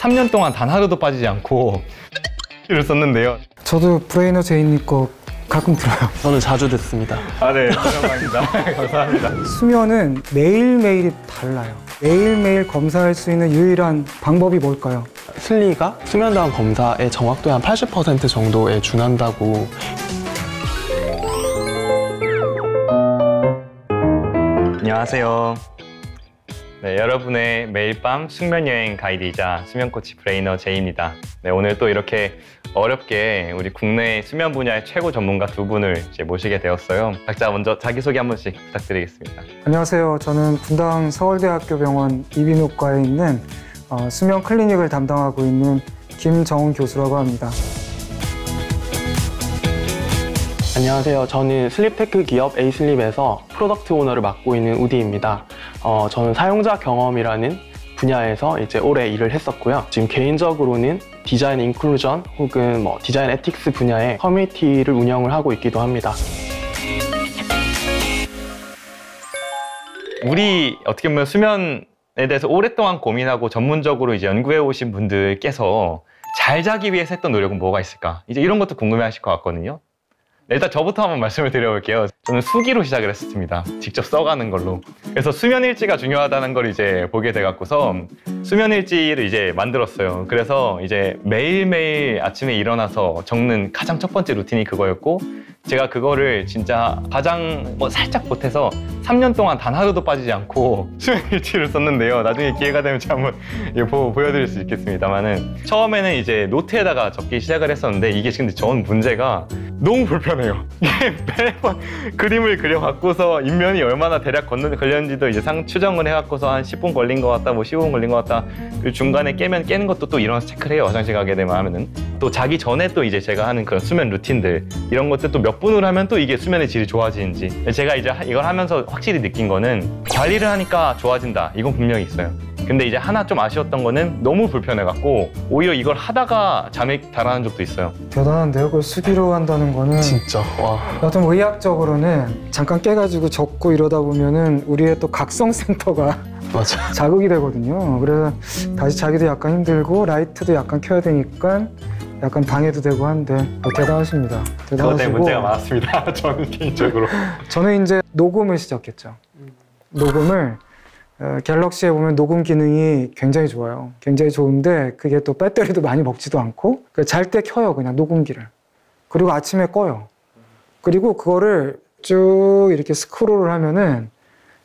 3년 동안 단 하루도 빠지지 않고 를 썼는데요. 저도 브레이너 제이님 거 가끔 들어요. 저는 자주 듣습니다. 네, 감사합니다. 감사합니다. 수면은 매일매일이 달라요. 매일매일 검사할 수 있는 유일한 방법이 뭘까요? 슬리가 수면다운 검사의 정확도의 한 80% 정도에 준한다고. 안녕하세요. 네, 여러분의 매일 밤 숙면여행 가이드이자 수면코치 브레이너 제이입니다. 네, 오늘 또 이렇게 어렵게 우리 국내 수면 분야의 최고 전문가 두 분을 이제 모시게 되었어요. 각자 먼저 자기소개 한 번씩 부탁드리겠습니다. 안녕하세요. 저는 분당 서울대학교 병원 이비인후과에 있는 수면 클리닉을 담당하고 있는 김정훈 교수라고 합니다. 안녕하세요. 저는 슬립테크 기업 에이슬립에서 프로덕트 오너를 맡고 있는 우디입니다. 저는 사용자 경험이라는 분야에서 이제 오래 일을 했었고요. 지금 개인적으로는 디자인 인클루전 혹은 디자인 에틱스 분야의 커뮤니티를 운영을 하고 있기도 합니다. 우리 어떻게 보면 수면에 대해서 오랫동안 고민하고 전문적으로 이제 연구해 오신 분들께서 잘 자기 위해서 했던 노력은 뭐가 있을까? 이제 이런 것도 궁금해 하실 것 같거든요. 네, 일단 저부터 한번 말씀을 드려볼게요. 저는 수기로 시작을 했습니다. 직접 써가는 걸로. 그래서 수면 일지가 중요하다는 걸 이제 보게 돼갖고서 수면 일지를 이제 만들었어요. 그래서 이제 매일매일 아침에 일어나서 적는 가장 첫 번째 루틴이 그거였고, 제가 그거를 진짜 가장 살짝 보태서 3년 동안 단 하루도 빠지지 않고 수면 일지를 썼는데요. 나중에 기회가 되면 제가 한번 보여드릴 수 있겠습니다만은, 처음에는 이제 노트에다가 적기 시작을 했었는데, 이게 근데 전 문제가 너무 불편해요. 이게 매번 그림을 그려갖고서 인면이 얼마나 대략 걸렸는지도 이제 추정을 해갖고서 한 10분 걸린 것 같다, 15분 걸린 것 같다. 그리고 중간에 깨는 것도 또 일어나서 체크를 해요. 화장실 가게 되면 하면은. 또 자기 전에 또 이제 제가 하는 그런 수면 루틴들, 이런 것들 또 몇 분으로 하면 또 이게 수면의 질이 좋아지는지. 제가 이제 이걸 하면서 확실히 느낀 거는 관리를 하니까 좋아진다. 이건 분명히 있어요. 근데 이제 하나 좀 아쉬웠던 거는 너무 불편해갖고 오히려 이걸 하다가 잠에 달하는 적도 있어요. 대단한데요? 그걸 수기로 한다는 거는. 진짜 와. 좀 의학적으로는 잠깐 깨가지고 적고 이러다 보면은 우리의 또 각성센터가 맞아. 자극이 되거든요. 그래서 다시 자기도 약간 힘들고 라이트도 약간 켜야 되니까 약간 방해도 되고 한데 대단하십니다. 그것 때문에 문제가 많았습니다. 저는 개인적으로. 저는 이제 녹음을 시작했죠. 녹음을 갤럭시에 보면 녹음 기능이 굉장히 좋아요. 굉장히 좋은데 그게 또 배터리도 많이 먹지도 않고 잘 때 켜요. 그냥 녹음기를. 그리고 아침에 꺼요. 그리고 그거를 쭉 이렇게 스크롤을 하면은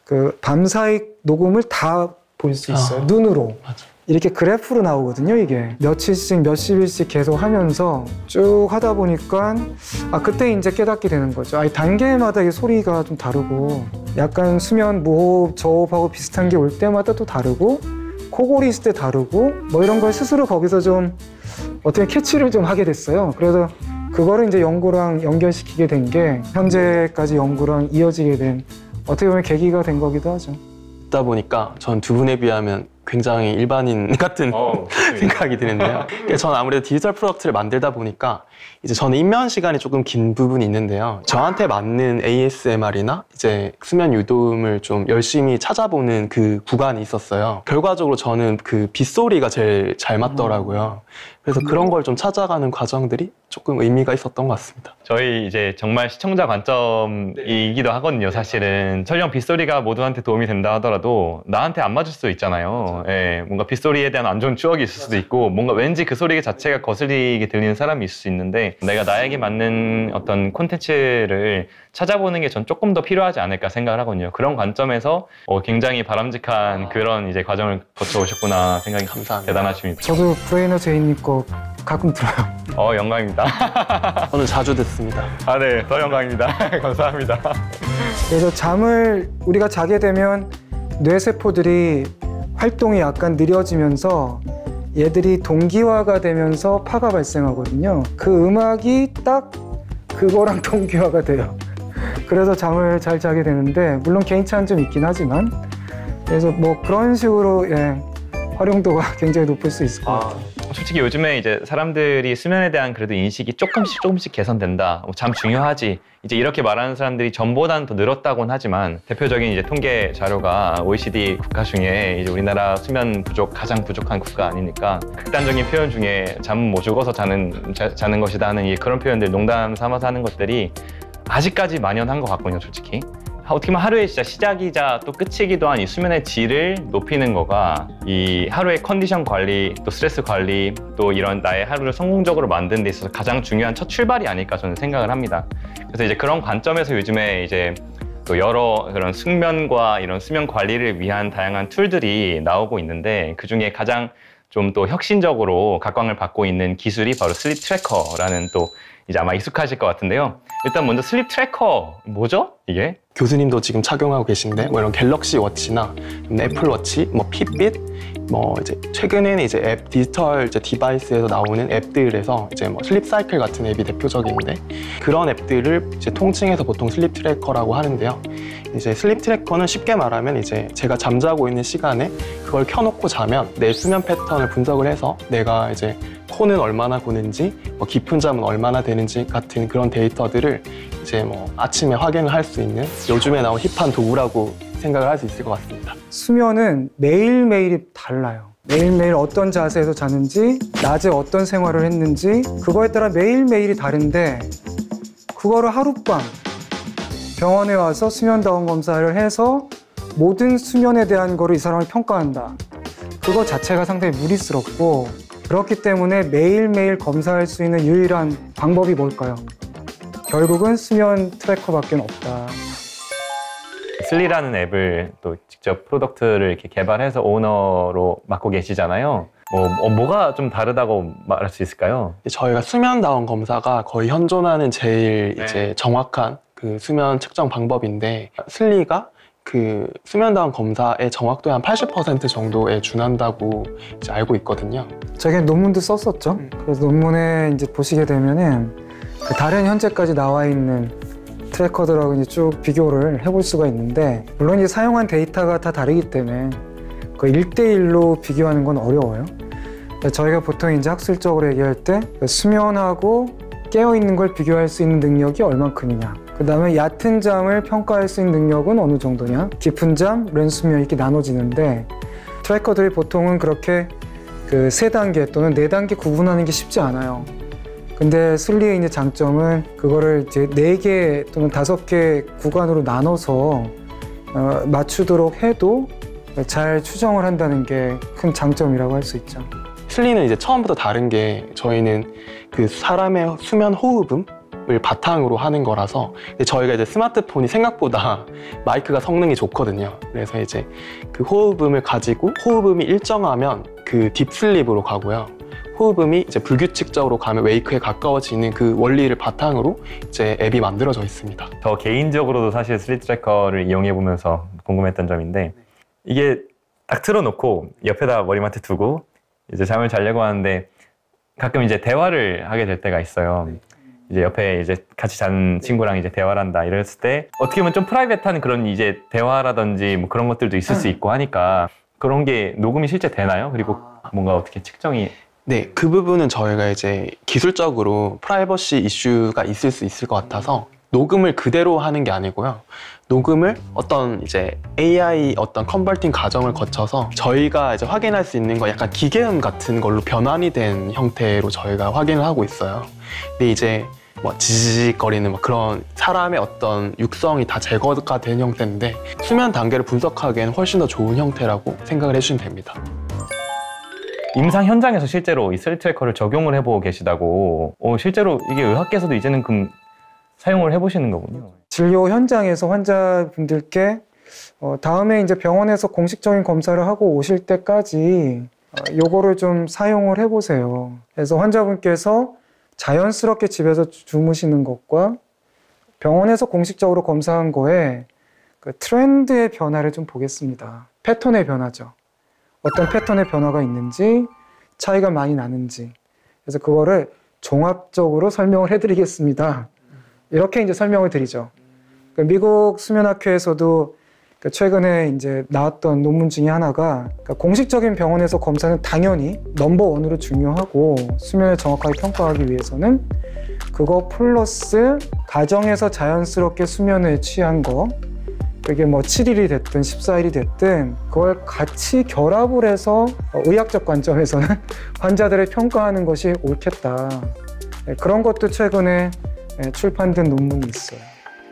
그 밤사이 녹음을 다 볼 수 있어요. 눈으로. 맞아. 이렇게 그래프로 나오거든요. 이게 며칠씩 몇십 일씩 계속 하면서 쭉 하다 보니까 그때 이제 깨닫게 되는 거죠. 단계마다 이 소리가 좀 다르고 약간 수면 무호흡 저호흡하고 비슷한 게 올 때마다 또 다르고 코골이 있을 때 다르고 이런 걸 스스로 거기서 좀 어떻게 캐치를 좀 하게 됐어요. 그래서 그거를 이제 연구랑 연결시키게 된 게 현재까지 연구랑 이어지게 된 어떻게 보면 계기가 된 거기도 하죠. 듣다 보니까 전 두 분에 비하면 굉장히 일반인 같은 생각이 드는데요. 저는 아무래도 디지털 프로덕트를 만들다 보니까 이제 저는 입면 시간이 조금 긴 부분이 있는데요. 저한테 맞는 ASMR이나 이제 수면 유도음을 좀 열심히 찾아보는 그 구간이 있었어요. 결과적으로 저는 그 빗소리가 제일 잘 맞더라고요. 그래서 그런 걸 좀 찾아가는 과정들이 조금 의미가 있었던 것 같습니다. 저희 이제 정말 시청자 관점이기도 하거든요. 사실은 설령 빗소리가 모두한테 도움이 된다 하더라도 나한테 안 맞을 수 있잖아요. 예, 뭔가 빗소리에 대한 안 좋은 추억이 있을 수도 있고 뭔가 왠지 그 소리 자체가 거슬리게 들리는 사람이 있을 수 있는데, 내가 나에게 맞는 어떤 콘텐츠를 찾아보는 게 전 조금 더 필요하지 않을까 생각을 하거든요. 그런 관점에서 굉장히 바람직한 그런 이제 과정을 거쳐오셨구나 생각이 감사합니다. 대단하십니다. 저도 브레이너 제이님 거 가끔 들어요. 영광입니다. 저는 자주 듣습니다. 네, 더 영광입니다. 감사합니다. 그래서 잠을 우리가 자게 되면 뇌세포들이 활동이 약간 느려지면서 얘들이 동기화가 되면서 파가 발생하거든요. 그 음악이 딱 그거랑 동기화가 돼요. 그래서 잠을 잘 자게 되는데, 물론 개인차는 좀 있긴 하지만, 그래서 그런 식으로 활용도가 굉장히 높을 수 있을 것 같아요. 솔직히 요즘에 이제 사람들이 수면에 대한 그래도 인식이 조금씩 개선된다. 잠 중요하지. 이제 이렇게 말하는 사람들이 전보다는 더 늘었다고는 하지만 대표적인 이제 통계 자료가 OECD 국가 중에 이제 우리나라 수면 부족 가장 부족한 국가 아니니까 극단적인 표현 중에 잠 못 죽어서 자는 것이다 하는 그런 표현들 농담 삼아서 하는 것들이 아직까지 만연한 것 같거든요, 솔직히. 어떻게 보면 하루의 진짜 시작이자 또 끝이기도 한 이 수면의 질을 높이는 거가 이 하루의 컨디션 관리, 또 스트레스 관리, 또 이런 나의 하루를 성공적으로 만드는 데 있어서 가장 중요한 첫 출발이 아닐까 저는 생각을 합니다. 그래서 이제 그런 관점에서 요즘에 이제 또 여러 그런 숙면과 이런 수면 관리를 위한 다양한 툴들이 나오고 있는데 그중에 가장 좀 또 혁신적으로 각광을 받고 있는 기술이 바로 슬립 트래커라는 또 이제 아마 익숙하실 것 같은데요. 일단 먼저 슬립 트래커 뭐죠? 이게? 교수님도 지금 착용하고 계신데 뭐 이런 갤럭시 워치나 애플 워치, 뭐 핏빗, 뭐 이제 최근에는 이제 앱 디지털 이제 디바이스에서 나오는 앱들에서 이제 뭐 슬립 사이클 같은 앱이 대표적인데 그런 앱들을 이제 통칭해서 보통 슬립 트래커라고 하는데요. 이제 슬립 트래커는 쉽게 말하면 이제 제가 잠자고 있는 시간에 그걸 켜놓고 자면 내 수면 패턴을 분석을 해서 내가 이제 코는 얼마나 고는지, 뭐 깊은 잠은 얼마나 되는지 같은 그런 데이터들을 이제 뭐 아침에 확인을 할 수 있는 요즘에 나온 힙한 도구라고 생각을 할 수 있을 것 같습니다. 수면은 매일매일이 달라요. 매일매일 어떤 자세에서 자는지, 낮에 어떤 생활을 했는지 그거에 따라 매일매일이 다른데 그거를 하룻밤 병원에 와서 수면다운 검사를 해서 모든 수면에 대한 거를 이 사람을 평가한다. 그거 자체가 상당히 무리스럽고 그렇기 때문에 매일매일 검사할 수 있는 유일한 방법이 뭘까요? 결국은 수면 트래커밖에 없다. 슬리라는 앱을 또 직접 프로덕트를 이렇게 개발해서 오너로 맡고 계시잖아요. 뭐가 좀 다르다고 말할 수 있을까요? 저희가 수면다운 검사가 거의 현존하는 제일 이제 정확한 그 수면 측정 방법인데 슬리가 그 수면다운 검사의 정확도의 한 80% 정도에 준한다고 이제 알고 있거든요. 제가 논문도 썼었죠. 그래서 논문에 이제 보시게 되면은 그 다른 현재까지 나와 있는 트래커들하고 이제 쭉 비교를 해볼 수가 있는데 물론 이제 사용한 데이터가 다 다르기 때문에 그 1대1로 비교하는 건 어려워요. 저희가 보통 이제 학술적으로 얘기할 때 수면하고 깨어 있는 걸 비교할 수 있는 능력이 얼만큼이냐. 그 다음에 얕은 잠을 평가할 수 있는 능력은 어느 정도냐. 깊은 잠, 렘수면 이렇게 나눠지는데 트래커들이 보통은 그렇게 그 3단계 또는 4단계 구분하는 게 쉽지 않아요. 근데 슬리의 이제 장점은 그거를 이제 4개 또는 5개 구간으로 나눠서 맞추도록 해도 잘 추정을 한다는 게 큰 장점이라고 할 수 있죠. 슬리는 이제 처음부터 다른 게 저희는 그 사람의 수면 호흡음을 바탕으로 하는 거라서 저희가 이제 스마트폰이 생각보다 마이크가 성능이 좋거든요. 그래서 이제 그 호흡음을 가지고 호흡음이 일정하면 그 딥슬립으로 가고요. 호흡음이 이제 불규칙적으로 가면 웨이크에 가까워지는 그 원리를 바탕으로 이제 앱이 만들어져 있습니다. 저 개인적으로도 사실 슬립 트래커를 이용해 보면서 궁금했던 점인데 이게 딱 틀어놓고 옆에다 머리맡에 두고 이제 잠을 자려고 하는데 가끔 이제 대화를 하게 될 때가 있어요. 이제 옆에 이제 같이 자는 친구랑 이제 대화를 한다 이랬을 때 어떻게 보면 좀 프라이빗한 그런 이제 대화라든지 뭐 그런 것들도 있을 수 있고 하니까 그런 게 녹음이 실제 되나요? 그리고 뭔가 어떻게 측정이 네, 그 부분은 저희가 이제 기술적으로 프라이버시 이슈가 있을 수 있을 것 같아서 녹음을 그대로 하는 게 아니고요. 녹음을 어떤 이제 AI 어떤 컨버팅 과정을 거쳐서 저희가 이제 확인할 수 있는 거 약간 기계음 같은 걸로 변환이 된 형태로 저희가 확인을 하고 있어요. 근데 이제 뭐 지지직거리는 뭐 그런 사람의 어떤 육성이 다 제거가 된 형태인데 수면 단계를 분석하기에는 훨씬 더 좋은 형태라고 생각을 해주시면 됩니다. 임상 현장에서 실제로 이 슬립 트래커를 적용을 해보고 계시다고 실제로 이게 의학계에서도 이제는 사용을 해보시는 거군요. 진료 현장에서 환자분들께 다음에 이제 병원에서 공식적인 검사를 하고 오실 때까지 요거를 좀 사용을 해보세요. 그래서 환자분께서 자연스럽게 집에서 주무시는 것과 병원에서 공식적으로 검사한 거에 그 트렌드의 변화를 좀 보겠습니다. 패턴의 변화죠. 어떤 패턴의 변화가 있는지 차이가 많이 나는지 그래서 그거를 종합적으로 설명을 해드리겠습니다. 이렇게 이제 설명을 드리죠. 미국 수면학회에서도 최근에 이제 나왔던 논문 중에 하나가 공식적인 병원에서 검사는 당연히 넘버원으로 중요하고 수면을 정확하게 평가하기 위해서는 그거 플러스 가정에서 자연스럽게 수면을 취한 거, 그게 뭐 7일이 됐든 14일이 됐든 그걸 같이 결합을 해서 의학적 관점에서는 환자들을 평가하는 것이 옳겠다. 그런 것도 최근에 출판된 논문이 있어요.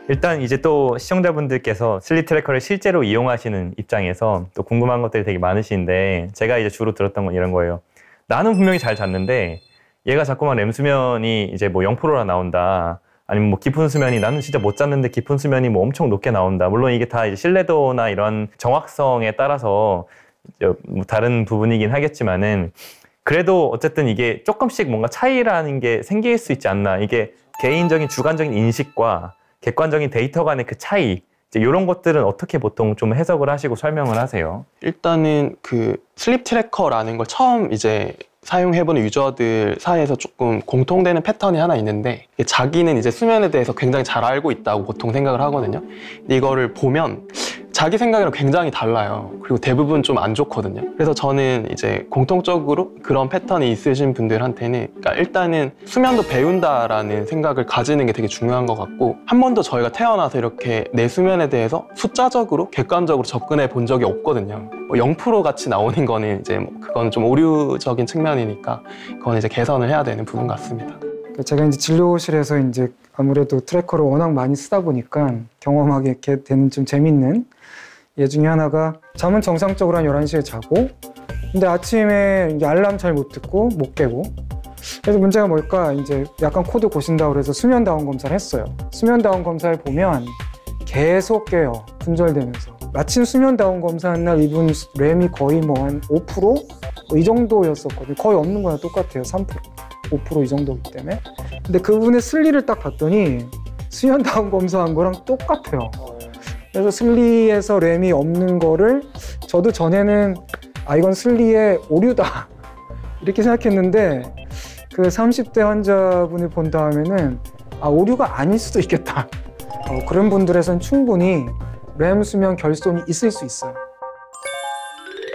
일단 이제 또 시청자분들께서 슬립 트래커를 실제로 이용하시는 입장에서 또 궁금한 것들이 되게 많으신데 제가 이제 주로 들었던 건 이런 거예요. 나는 분명히 잘 잤는데 얘가 자꾸만 렘 수면이 이제 뭐 0%라 나온다. 아니면 뭐 깊은 수면이 나는 진짜 못 잤는데 깊은 수면이 뭐 엄청 높게 나온다. 물론 이게 다 이제 신뢰도나 이런 정확성에 따라서 뭐 다른 부분이긴 하겠지만은 그래도 어쨌든 이게 조금씩 뭔가 차이라는 게 생길 수 있지 않나. 이게 개인적인 주관적인 인식과 객관적인 데이터 간의 그 차이, 이제 이런 것들은 어떻게 보통 좀 해석을 하시고 설명을 하세요? 일단은 그 슬립 트래커라는 걸 처음 이제 사용해보는 유저들 사이에서 조금 공통되는 패턴이 하나 있는데 자기는 이제 수면에 대해서 굉장히 잘 알고 있다고 보통 생각을 하거든요. 근데 이거를 보면 자기 생각이랑 굉장히 달라요. 그리고 대부분 좀 안 좋거든요. 그래서 저는 이제 공통적으로 그런 패턴이 있으신 분들한테는 그러니까 일단은 수면도 배운다라는 생각을 가지는 게 되게 중요한 것 같고 한 번도 저희가 태어나서 이렇게 내 수면에 대해서 숫자적으로 객관적으로 접근해 본 적이 없거든요. 뭐 0% 같이 나오는 거는 이제 뭐 그건 좀 오류적인 측면이니까 그건 이제 개선을 해야 되는 부분 같습니다. 제가 이제 진료실에서 이제 아무래도 트래커를 워낙 많이 쓰다 보니까 경험하게 되는 좀 재밌는 예 중에 하나가 잠은 정상적으로 한 11시에 자고 근데 아침에 알람 잘 못 듣고 못 깨고 그래서 문제가 뭘까 이제 약간 코드 고신다고 그래서 수면 다운 검사를 했어요. 수면 다운 검사를 보면 계속 깨요. 분절되면서. 마침 수면 다운 검사한 날 이분 램이 거의 뭐 한 5%? 이 정도였었거든요. 거의 없는 거랑 똑같아요. 3%, 5% 이 정도이기 때문에. 근데 그분의 슬리를 딱 봤더니 수면 다운 검사한 거랑 똑같아요. 그래서 슬리에서 램이 없는 거를 저도 전에는 아 이건 슬리의 오류다 이렇게 생각했는데 그 30대 환자분을 본 다음에는 아 오류가 아닐 수도 있겠다. 그런 분들에선 충분히 램 수면 결손이 있을 수 있어요.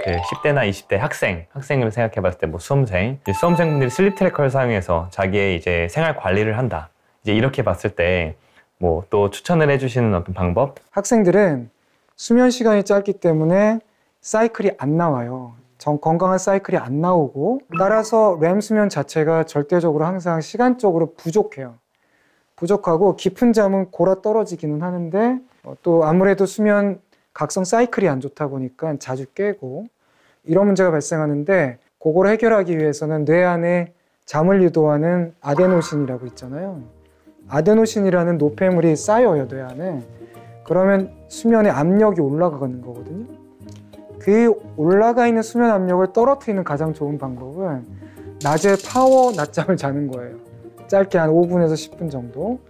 그 10대나 20대 학생을 생각해 봤을 때 뭐 수험생분들이 슬립 트래커를 사용해서 자기의 이제 생활 관리를 한다. 이제 이렇게 봤을 때 뭐 또 추천을 해주시는 어떤 방법? 학생들은 수면 시간이 짧기 때문에 사이클이 안 나와요. 건강한 사이클이 안 나오고 따라서 램 수면 자체가 절대적으로 항상 시간적으로 부족해요. 부족하고 깊은 잠은 골아 떨어지기는 하는데 또 아무래도 수면 각성 사이클이 안 좋다 보니까 자주 깨고 이런 문제가 발생하는데 그걸 해결하기 위해서는 뇌 안에 잠을 유도하는 아데노신이라고 있잖아요. 아데노신이라는 노폐물이 쌓여요, 뇌 안에. 그러면 수면의 압력이 올라가는 거거든요. 그 올라가 있는 수면 압력을 떨어뜨리는 가장 좋은 방법은 낮에 파워 낮잠을 자는 거예요. 짧게 한 5분에서 10분 정도.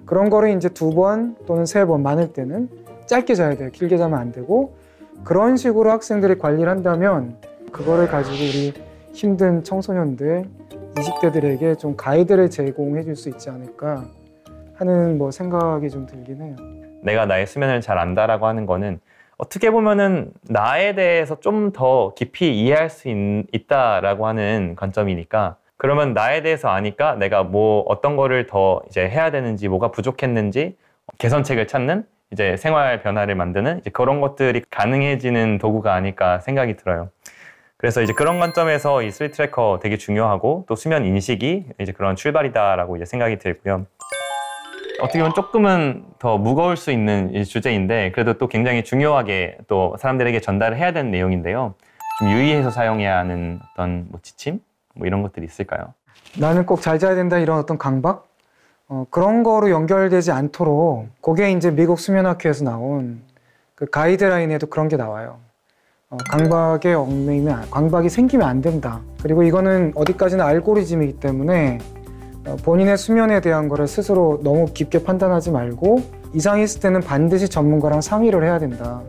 그런 거를 이제 2번 또는 3번 많을 때는 짧게 자야 돼요. 길게 자면 안 되고. 그런 식으로 학생들이 관리를 한다면 그거를 가지고 우리 힘든 청소년들, 20대들에게 좀 가이드를 제공해 줄 수 있지 않을까 하는 뭐 생각이 좀 들긴 해요. 내가 나의 수면을 잘 안다라고 하는 거는 어떻게 보면은 나에 대해서 좀 더 깊이 이해할 수 있다라고 하는 관점이니까 그러면 나에 대해서 아니까 내가 뭐 어떤 거를 더 이제 해야 되는지 뭐가 부족했는지 개선책을 찾는 이제 생활 변화를 만드는 이제 그런 것들이 가능해지는 도구가 아닐까 생각이 들어요. 그래서 이제 그런 관점에서 이 슬립 트래커 되게 중요하고 또 수면 인식이 이제 그런 출발이다라고 이제 생각이 들고요. 어떻게 보면 조금은 더 무거울 수 있는 이 주제인데 그래도 또 굉장히 중요하게 또 사람들에게 전달을 해야 되는 내용인데요. 좀 유의해서 사용해야 하는 어떤 뭐 지침? 뭐 이런 것들이 있을까요? 나는 꼭 잘 자야 된다 이런 어떤 강박? 그런 거로 연결되지 않도록 그게 이제 미국 수면학회에서 나온 그 가이드라인에도 그런 게 나와요. 강박에 얽매이면 강박이 생기면 안 된다. 그리고 이거는 어디까지나 알고리즘이기 때문에 본인의 수면에 대한 거를 스스로 너무 깊게 판단하지 말고 이상이 있을 때는 반드시 전문가랑 상의를 해야 된다.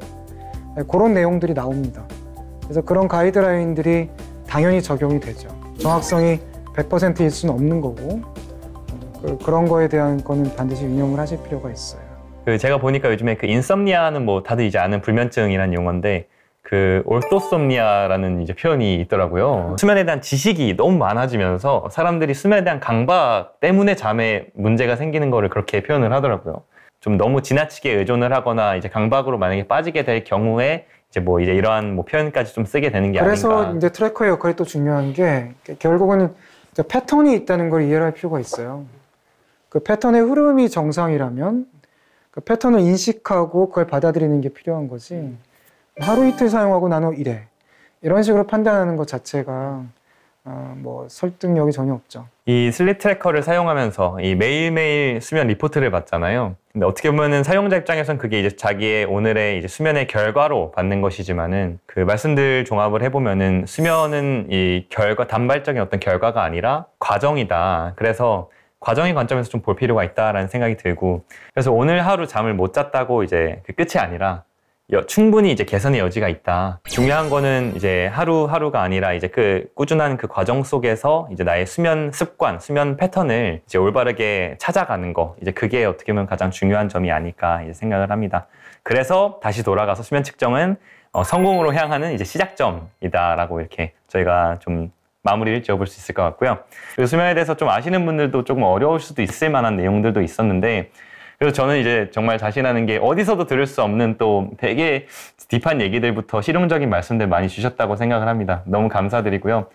그런 내용들이 나옵니다. 그래서 그런 가이드라인들이 당연히 적용이 되죠. 정확성이 100%일 수는 없는 거고 그런 거에 대한 거는 반드시 운영을 하실 필요가 있어요. 제가 보니까 요즘에 그 인썸니아는 뭐 다들 이제 아는 불면증이라는 용어인데 그 올토솜니아라는 이제 표현이 있더라고요. 수면에 대한 지식이 너무 많아지면서 사람들이 수면에 대한 강박 때문에 잠에 문제가 생기는 거를 그렇게 표현을 하더라고요. 좀 너무 지나치게 의존을 하거나 이제 강박으로 만약에 빠지게 될 경우에 이제 이러한 표현까지 좀 쓰게 되는 게 그래서 아닌가. 이제 트래커의 역할이 또 중요한 게 결국은 패턴이 있다는 걸 이해를 할 필요가 있어요. 그 패턴의 흐름이 정상이라면 그 패턴을 인식하고 그걸 받아들이는 게 필요한 거지. 하루 이틀 사용하고 나는 이래. 이런 식으로 판단하는 것 자체가 설득력이 전혀 없죠. 이 슬립 트래커를 사용하면서 이 매일매일 수면 리포트를 받잖아요. 근데 어떻게 보면은 사용자 입장에선 그게 이제 자기의 오늘의 이제 수면의 결과로 받는 것이지만은 그 말씀들 종합을 해보면은 수면은 이 단발적인 어떤 결과가 아니라 과정이다. 그래서 과정의 관점에서 좀 볼 필요가 있다라는 생각이 들고, 그래서 오늘 하루 잠을 못 잤다고 이제 그 끝이 아니라 충분히 이제 개선의 여지가 있다. 중요한 거는 이제 하루하루가 아니라 이제 그 꾸준한 그 과정 속에서 이제 나의 수면 습관, 수면 패턴을 이제 올바르게 찾아가는 거. 이제 그게 어떻게 보면 가장 중요한 점이 아닐까 이제 생각을 합니다. 그래서 다시 돌아가서 수면 측정은 성공으로 향하는 이제 시작점이다라고 이렇게 저희가 좀 마무리를 지어볼 수 있을 것 같고요. 그리고 수면에 대해서 좀 아시는 분들도 조금 어려울 수도 있을 만한 내용들도 있었는데, 그래서 저는 이제 정말 자신하는 게 어디서도 들을 수 없는 또 되게 딥한 얘기들부터 실용적인 말씀들 많이 주셨다고 생각을 합니다. 너무 감사드리고요.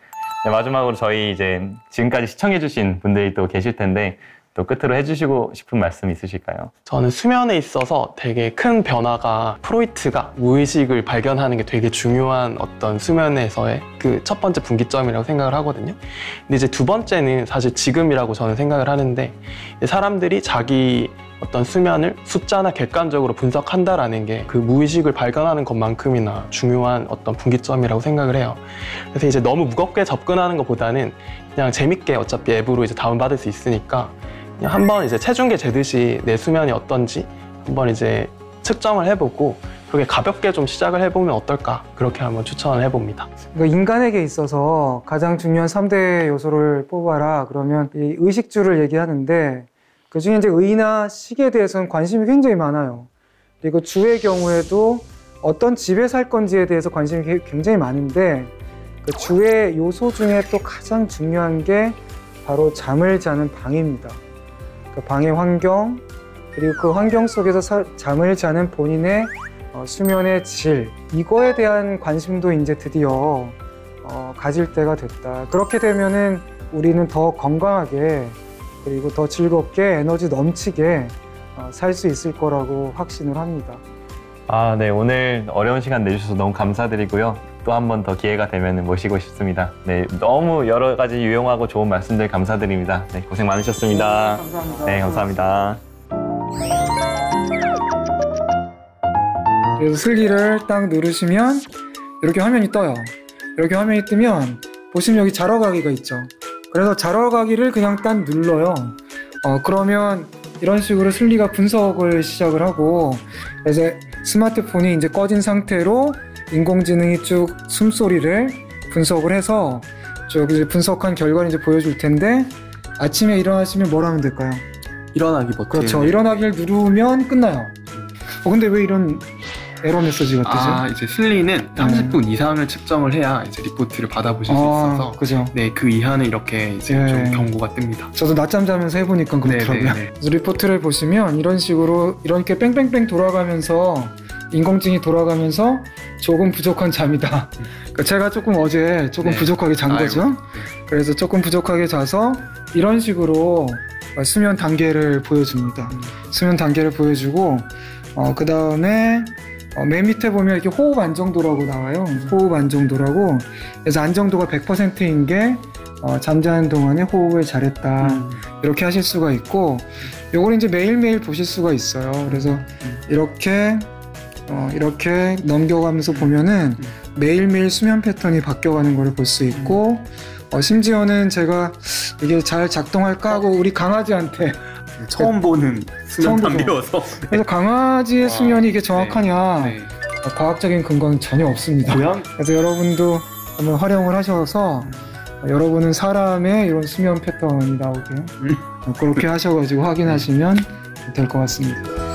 네, 마지막으로 저희 이제 지금까지 시청해주신 분들이 또 계실 텐데 또 끝으로 해주시고 싶은 말씀 있으실까요? 저는 수면에 있어서 되게 큰 변화가 프로이트가 무의식을 발견하는 게 되게 중요한 어떤 수면에서의 그 첫 번째 분기점이라고 생각을 하거든요. 근데 이제 두 번째는 사실 지금이라고 저는 생각을 하는데, 사람들이 자기 어떤 수면을 숫자나 객관적으로 분석한다라는 게 그 무의식을 발견하는 것만큼이나 중요한 어떤 분기점이라고 생각을 해요. 그래서 이제 너무 무겁게 접근하는 것보다는 그냥 재밌게 어차피 앱으로 이제 다운받을 수 있으니까 그냥 한번 이제 체중계 재듯이 내 수면이 어떤지 한번 이제 측정을 해보고 그렇게 가볍게 좀 시작을 해보면 어떨까, 그렇게 한번 추천을 해봅니다. 그러니까 인간에게 있어서 가장 중요한 3대 요소를 뽑아라 그러면 이 의식주를 얘기하는데, 그 중에 이제 의나 식에 대해서는 관심이 굉장히 많아요. 그리고 주의 경우에도 어떤 집에 살 건지에 대해서 관심이 굉장히 많은데, 그 주의 요소 중에 또 가장 중요한 게 바로 잠을 자는 방입니다. 그 방의 환경, 그리고 그 환경 속에서 잠을 자는 본인의 수면의 질, 이거에 대한 관심도 이제 드디어 가질 때가 됐다. 그렇게 되면은 우리는 더 건강하게 그리고 더 즐겁게 에너지 넘치게 살 수 있을 거라고 확신을 합니다. 네, 오늘 어려운 시간 내주셔서 너무 감사드리고요. 또 한 번 더 기회가 되면 모시고 싶습니다. 네, 너무 여러 가지 유용하고 좋은 말씀들 감사드립니다. 네, 고생 많으셨습니다. 감사합니다. 네, 감사합니다. 그래서 슬기를 딱 누르시면 이렇게 화면이 떠요. 이렇게 화면이 뜨면 보시면 여기 자러 가기가 있죠. 그래서 자러 가기를 그냥 딱 눌러요. 그러면 이런 식으로 슬리가 분석을 시작을 하고, 그래서 스마트폰이 이제 꺼진 상태로 인공지능이 쭉 숨소리를 분석을 해서 쭉 이제 분석한 결과를 이제 보여줄 텐데, 아침에 일어나시면 뭘 하면 될까요? 일어나기 버튼. 그렇죠. 일어나기를 누르면 끝나요. 근데 왜 이런 에러 메시지가 뜨죠? 이제 슬리는 30분 이상을 측정을 해야 이제 리포트를 받아보실 수 있어서, 그죠. 네, 그 이하는 이렇게 이제 좀 경고가 뜹니다. 저도 낮잠 자면서 해보니까 그렇더라고요. 그래서 리포트를 보시면 이런 식으로 이렇게 뺑뺑뺑 돌아가면서 인공지능이 돌아가면서 조금 부족한 잠이다. 그러니까 제가 어제 조금 부족하게 잔 거죠. 그래서 조금 부족하게 자서 이런 식으로 수면 단계를 보여줍니다. 수면 단계를 보여주고, 그 다음에 맨 밑에 보면 이렇게 호흡 안정도라고 나와요. 호흡 안정도라고. 그래서 안정도가 100%인 게 잠자는 동안에 호흡을 잘했다. 이렇게 하실 수가 있고, 요걸 이제 매일매일 보실 수가 있어요. 그래서 이렇게 넘겨가면서 보면은 매일매일 수면 패턴이 바뀌어가는 걸 볼 수 있고, 심지어는 제가 이게 잘 작동할까 하고 우리 강아지한테 처음 보는 수면 단계여서. 그래서 강아지의 수면이 이게 정확하냐, 과학적인 근거는 전혀 없습니다. 그래서 여러분도 한번 활용을 하셔서 여러분은 사람의 이런 수면 패턴이 나오게 그렇게 하셔가지고 확인하시면 될 것 같습니다.